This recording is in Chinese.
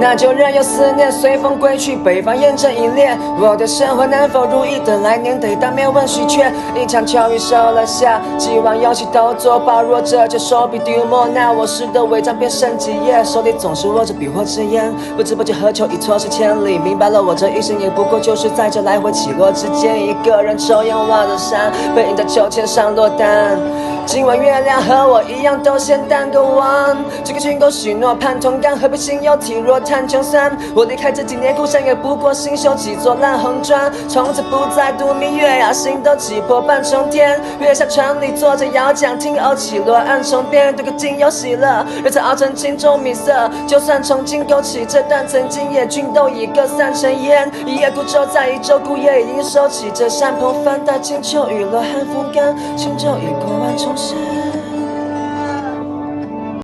那就任由思念随风归去，北方验证一列。我的生活能否如意的来年得当面问许却，一场秋雨收了下，寄望勇气都作罢。若这就手笔丢墨，那我诗的违章变剩几页，手里总是握着笔或纸烟，不知不觉何求已错失千里。明白了，我这一生也不过就是在这来回起落之间，一个人抽烟望着山，背影在秋千上落单。今晚月亮和我一样都先当个王，这个群狗许诺盼同甘，何必心有体弱叹穷酸。我离开这几年故乡，也不过新修几座烂红砖，从此不再度蜜月呀，心都挤破半重天。月下船里坐着摇桨，听偶起落岸重编，对个今有喜乐，热菜熬成青中米色。就算从今勾起这段曾经也均都已各散成烟。一叶孤舟在一舟，孤叶已经收起这山棚，翻大金秋雨落寒风干，轻舟已过万重山。